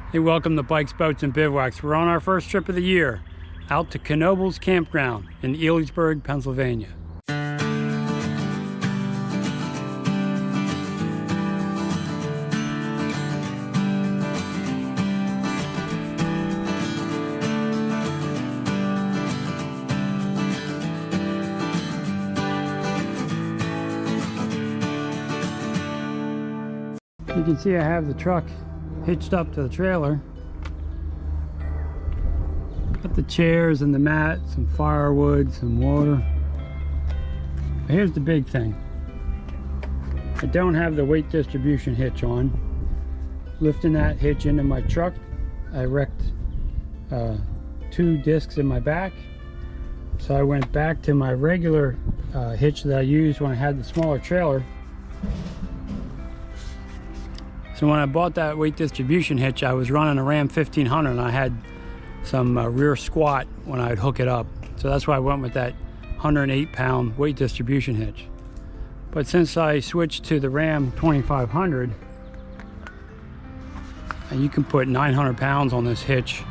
Hey, welcome to Bikes, Boats, and Bivouacs. We're on our first trip of the year, out to Knoebel's Campground in Elysburg, Pennsylvania. You can see I have the truck hitched up to the trailer. Got the chairs and the mat, some firewood, some water. But here's the big thing. I don't have the weight distribution hitch on. Lifting that hitch into my truck, I wrecked 2 discs in my back. So I went back to my regular hitch that I used when I had the smaller trailer. So when I bought that weight distribution hitch, I was running a Ram 1500 and I had some rear squat when I'd hook it up. So that's why I went with that 108-pound weight distribution hitch. But since I switched to the Ram 2500, and you can put 900 pounds on this hitch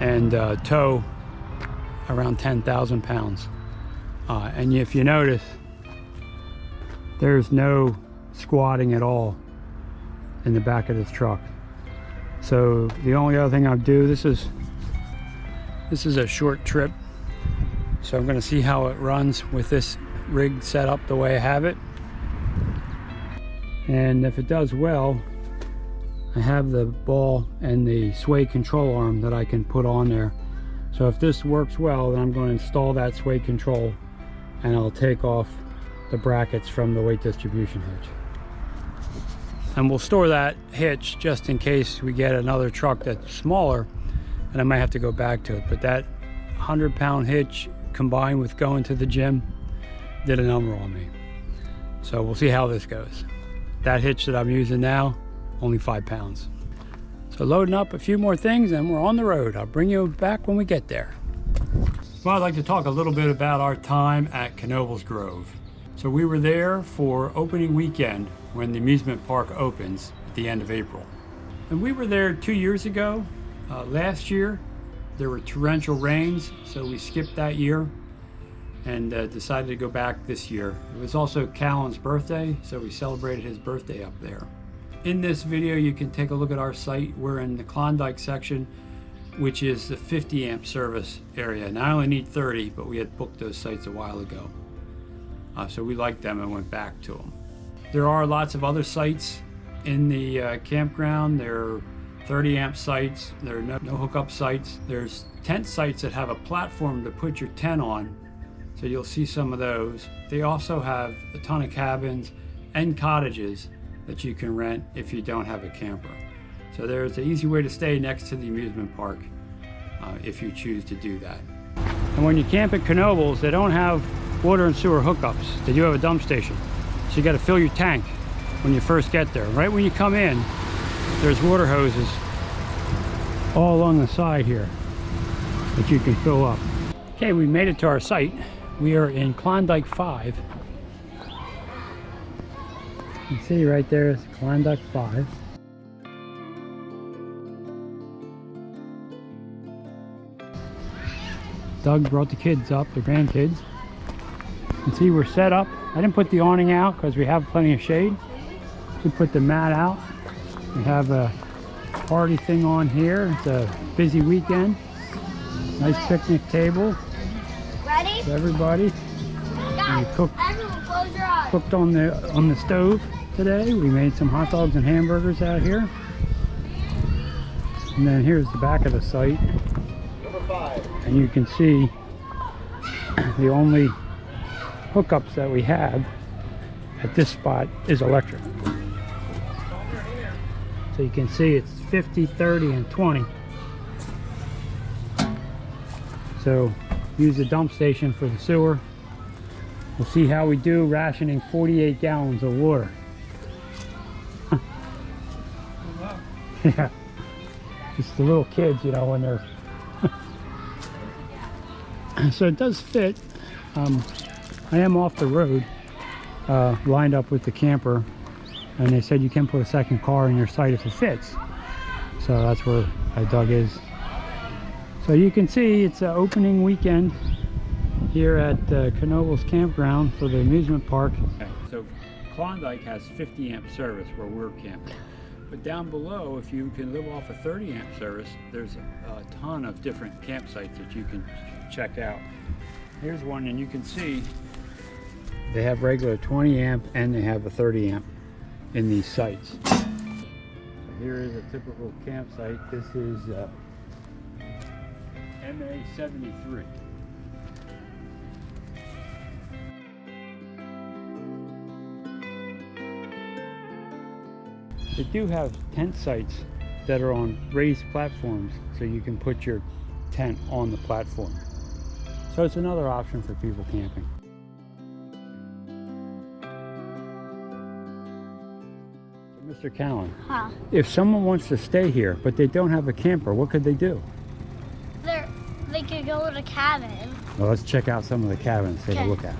and tow around 10,000 pounds. And if you notice, there's no squatting at all in the back of this truck. So the only other thing I'll do, this is a short trip, so I'm going to see how it runs with this rig set up the way I have it, and if it does well, I have the ball and the sway control arm that I can put on there. So if this works well, then I'm going to install that sway control and I'll take off the brackets from the weight distribution hitch. And we'll store that hitch just in case we get another truck that's smaller and I might have to go back to it. But that 100-pound hitch combined with going to the gym did a number on me. So we'll see how this goes. That hitch that I'm using now, only 5 pounds. So loading up a few more things and we're on the road. I'll bring you back when we get there. Well, I'd like to talk a little bit about our time at Knoebel's Grove. So we were there for opening weekend when the amusement park opens at the end of April. And we were there 2 years ago. Last year, there were torrential rains, so we skipped that year and decided to go back this year. It was also Callan's birthday, so we celebrated his birthday up there. In this video, you can take a look at our site. We're in the Klondike section, which is the 50 amp service area. Now I only need 30, but we had booked those sites a while ago. So we liked them and went back to them. There are lots of other sites in the campground. There are 30 amp sites. There are no hookup sites. There's tent sites that have a platform to put your tent on. So you'll see some of those. They also have a ton of cabins and cottages that you can rent if you don't have a camper. So there's an easy way to stay next to the amusement park if you choose to do that. And when you camp at Knoebel's, they don't have water and sewer hookups. They do have a dump station. So you got to fill your tank when you first get there. Right when you come in, there's water hoses all along the side here that you can fill up. Okay, we made it to our site. We are in Klondike 5. You can see right there is Klondike 5. Doug brought the kids up, the grandkids. You can see we're set up. I didn't put the awning out because we have plenty of shade. We put the mat out. We have a party thing on here. It's a busy weekend. Nice picnic table. Ready? For everybody. Guys, cooked on the stove today. We made some hot dogs and hamburgers out here. And then here's the back of the site. Number 5. And you can see the only hookups that we have at this spot is electric. So you can see it's 50, 30, and 20. So use the dump station for the sewer. We'll see how we do rationing 48 gallons of water. Yeah, just the little kids, you know, when they're so it does fit. I am off the road, lined up with the camper, and they said you can put a second car in your site if it fits. So that's where I dug is. So you can see it's an opening weekend here at Knoebel's campground for the amusement park. Okay, so Klondike has 50 amp service where we're camping. But down below, if you can live off a 30 amp service, there's a ton of different campsites that you can check out. Here's one, and you can see they have regular 20 amp and they have a 30 amp in these sites. So here is a typical campsite. This is MA73. They do have tent sites that are on raised platforms, so you can put your tent on the platform. So it's another option for people camping. So Mr. Callan, Huh? if someone wants to stay here but they don't have a camper, what could they do? They could go to a cabin. Well, let's check out some of the cabins, take a Okay. look at.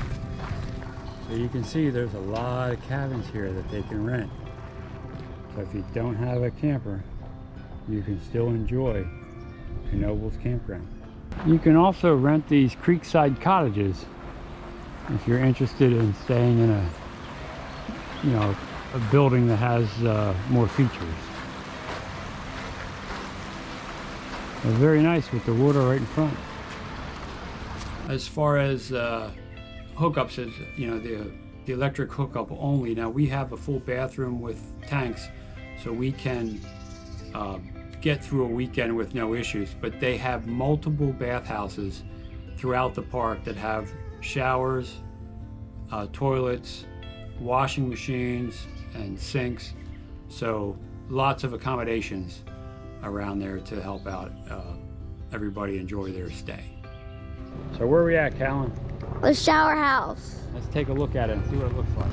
So you can see there's a lot of cabins here that they can rent. So if you don't have a camper, you can still enjoy Knoebel's campground. You can also rent these creekside cottages if you're interested in staying in a building that has more features. They're very nice with the water right in front. As far as hookups, is the electric hookup only. Now we have a full bathroom with tanks, so we can get through a weekend with no issues. But they have multiple bathhouses throughout the park that have showers, toilets, washing machines, and sinks. So lots of accommodations around there to help out everybody enjoy their stay. So where are we at, Callan? The shower house. Let's take a look at it and see what it looks like.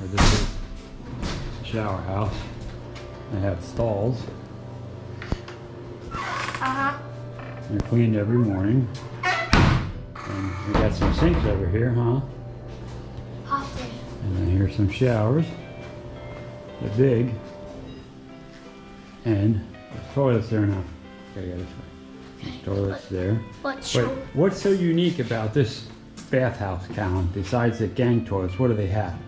This is the shower house. They have stalls. They're cleaned every morning. And we got some sinks over here, huh? And then here's some showers. They're big. And there's toilets there now. Okay, yeah, this way. There's toilets there. But what's so unique about this bathhouse, Callan, besides the gang toilets? What do they have?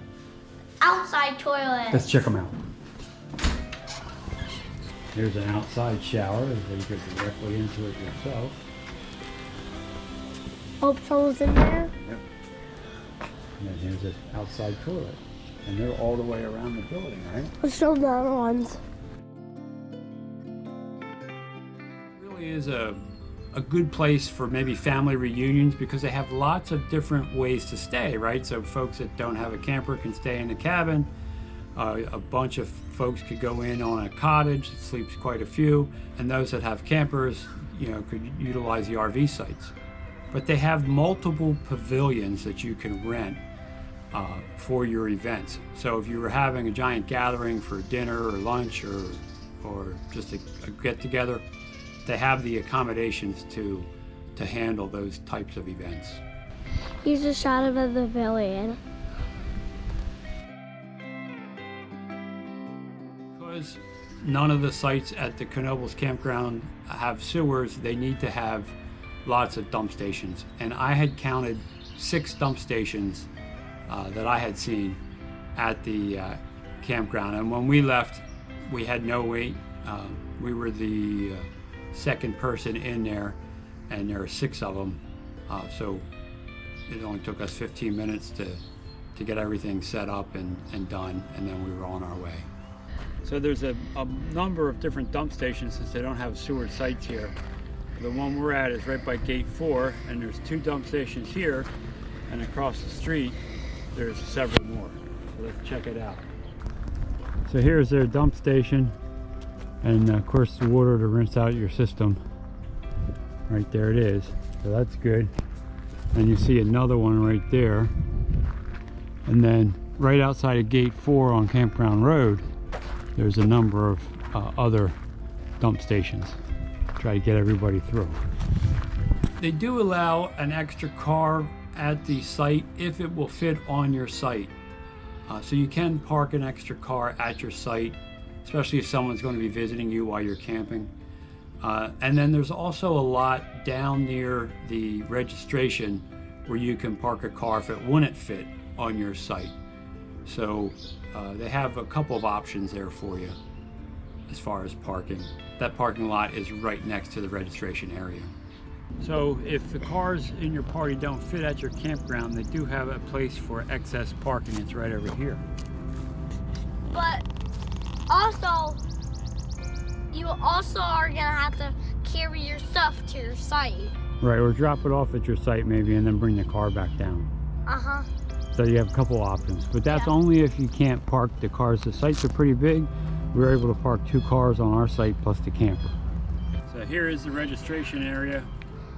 Outside toilet. Let's check them out. Here's an outside shower that you go directly into it yourself. Hope someone's in there. Yep. And then here's an outside toilet. And they're all the way around the building, right? Let's show the other ones. It really is a good place for maybe family reunions because they have lots of different ways to stay, right? So folks that don't have a camper can stay in a cabin. A bunch of folks could go in on a cottage that sleeps quite a few, and those that have campers, could utilize the RV sites. But they have multiple pavilions that you can rent for your events. So if you were having a giant gathering for dinner or lunch or just a get-together, they have the accommodations to handle those types of events. Here's a shot of the pavilion. Because none of the sites at the Knoebel's campground have sewers, they need to have lots of dump stations. And I had counted 6 dump stations that I had seen at the campground. And when we left, we had no wait. We were the second person in there, and there are 6 of them. So it only took us 15 minutes to get everything set up and done, and then we were on our way. So there's a number of different dump stations since they don't have sewer sites here. The one we're at is right by gate 4, and there's 2 dump stations here, and across the street there's several more. So let's check it out. So here's their dump station, and of course the water to rinse out your system. Right there it is. So that's good. And you see another one right there. And then right outside of gate 4 on Campground Road, there's a number of other dump stations. Try to get everybody through. They do allow an extra car at the site if it will fit on your site. So you can park an extra car at your site, especially if someone's going to be visiting you while you're camping. And then there's also a lot down near the registration where you can park a car if it wouldn't fit on your site. So they have a couple of options there for you as far as parking. That parking lot is right next to the registration area. So if the cars in your party don't fit at your campground, they do have a place for excess parking. It's right over here. But also, you also are gonna have to carry your stuff to your site. Right, or drop it off at your site maybe and then bring the car back down. Uh-huh. So you have a couple options, but that's Yeah. only if you can't park the cars. The sites are pretty big. We're able to park 2 cars on our site plus the camper. So here is the registration area.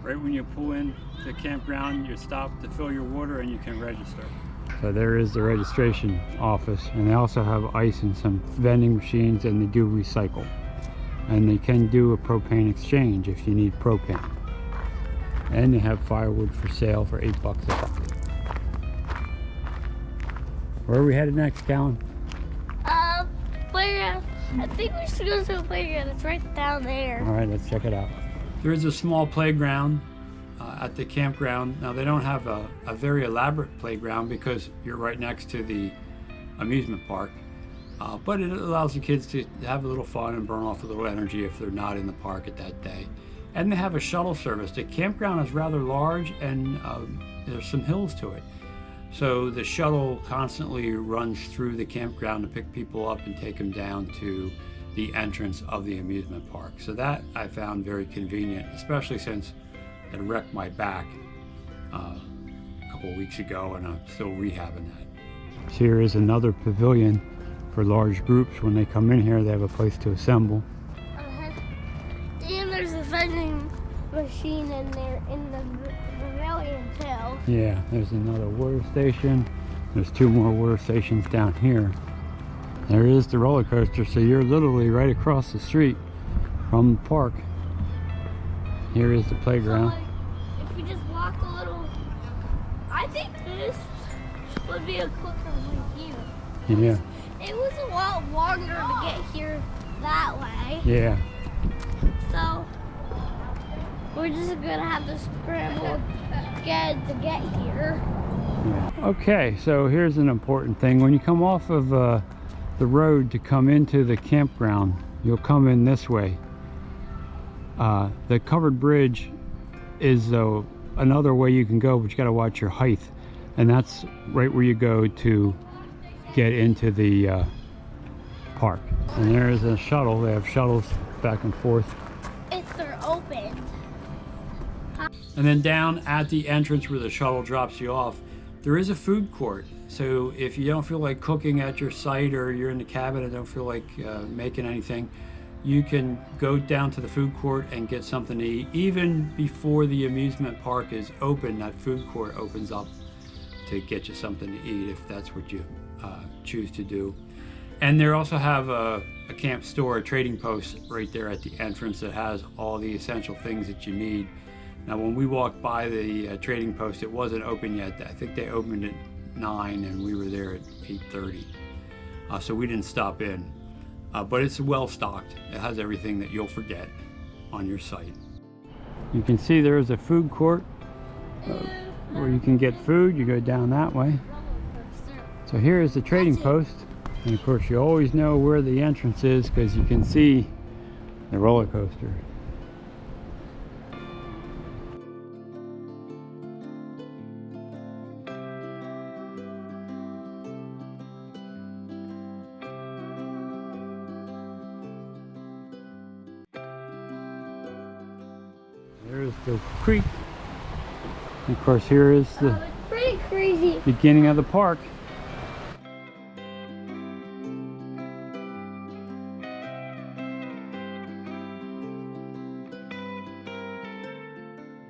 Right when you pull in the campground, you stop to fill your water and you can register. So there is the registration office, and they also have ice and some vending machines, and they do recycle. And they can do a propane exchange if you need propane. And they have firewood for sale for $8 a bucket. Where are we headed next, Callan? Playground. I think we should go to the playground. It's right down there. All right, let's check it out. There is a small playground at the campground. Now they don't have a very elaborate playground because you're right next to the amusement park. But it allows the kids to have a little fun and burn off a little energy if they're not in the park at that day. And they have a shuttle service. The campground is rather large, and there's some hills to it. So the shuttle constantly runs through the campground to pick people up and take them down to the entrance of the amusement park. So that I found very convenient, especially since it wrecked my back a couple of weeks ago and I'm still rehabbing that. Here is another pavilion for large groups. When they come in here, they have a place to assemble. And there's a vending machine in there in the pavilion too. Yeah, there's another water station. There's 2 more water stations down here. There is the roller coaster, so you're literally right across the street from the park. Here is the playground. So, like, if we just walk a little, I think this would be a quicker way here. Yeah. It was a lot longer to get here that way. Yeah. So we're just gonna have to scramble to get here. Yeah. Okay, so here's an important thing. When you come off of the road to come into the campground, you'll come in this way. The covered bridge is another way you can go, but you got to watch your height, and that's right where you go to get into the park. And there is a shuttle. They have shuttles back and forth. If they're open. And then down at the entrance where the shuttle drops you off, there is a food court. So if you don't feel like cooking at your site, or you're in the cabin and don't feel like making anything, you can go down to the food court and get something to eat. Even before the amusement park is open, that food court opens up to get you something to eat if that's what you choose to do. And they also have a camp store, a trading post right there at the entrance that has all the essential things that you need. Now when we walked by the trading post, it wasn't open yet. I think they opened at 9 and we were there at 8:30. So we didn't stop in. But it's well stocked. It has everything that you'll forget on your site. You can see there is a food court where you can get food. You go down that way. So here is the trading post. And of course you always know where the entrance is because you can see the roller coaster. There's the creek. And of course here is the It's pretty crazy. beginning of the park.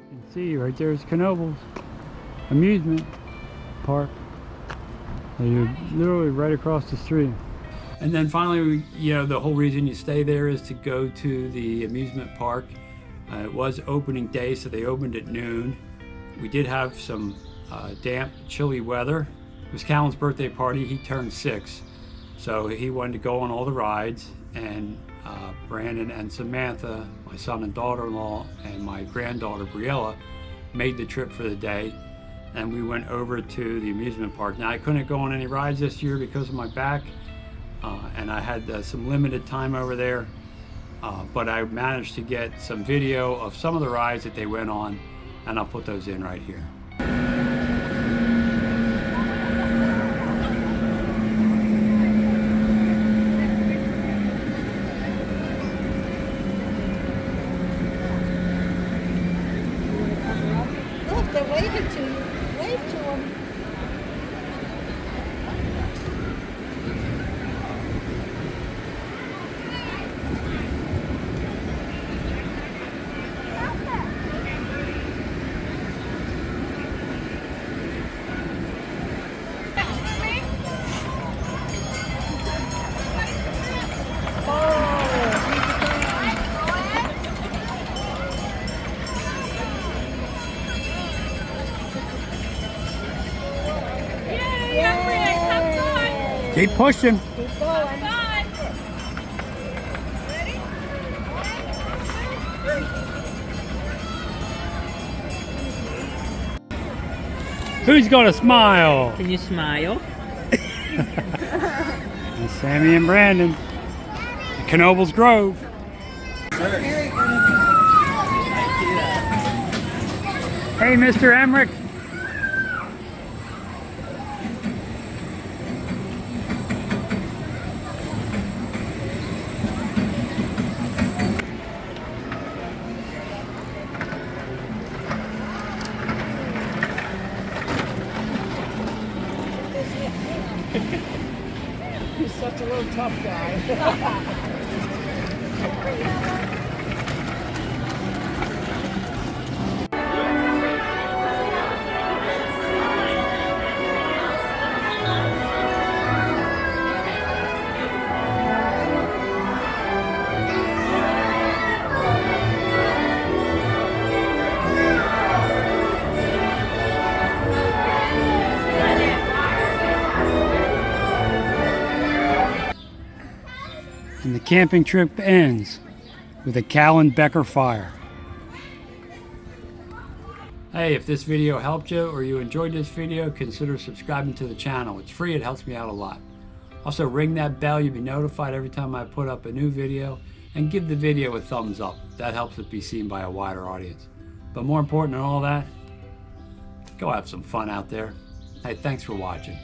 You can see right there's Knoebel's Amusement Park. So you're literally right across the street. And then finally, you know, the whole reason you stay there is to go to the amusement park. It was opening day, so they opened at noon. We did have some damp, chilly weather. It was Callan's birthday party. He turned 6, so he wanted to go on all the rides, and Brandon and Samantha, my son and daughter-in-law, and my granddaughter Briella made the trip for the day, and we went over to the amusement park. Now, I couldn't go on any rides this year because of my back, and I had some limited time over there, but I managed to get some video of some of the rides that they went on, and I'll put those in right here. Look, they're waving to you. Wave to them. Keep pushing. Keep going. Who's gonna smile? Can you smile? And Sammy and Brandon. Knoebel's Grove. Hey, Mr. Emmerich. He's such a little tough guy. And the camping trip ends with a Callan Becker fire. Hey, if this video helped you or you enjoyed this video, consider subscribing to the channel. It's free, it helps me out a lot. Also, ring that bell, you'll be notified every time I put up a new video, and give the video a thumbs up. That helps it be seen by a wider audience. But more important than all that, go have some fun out there. Hey, thanks for watching.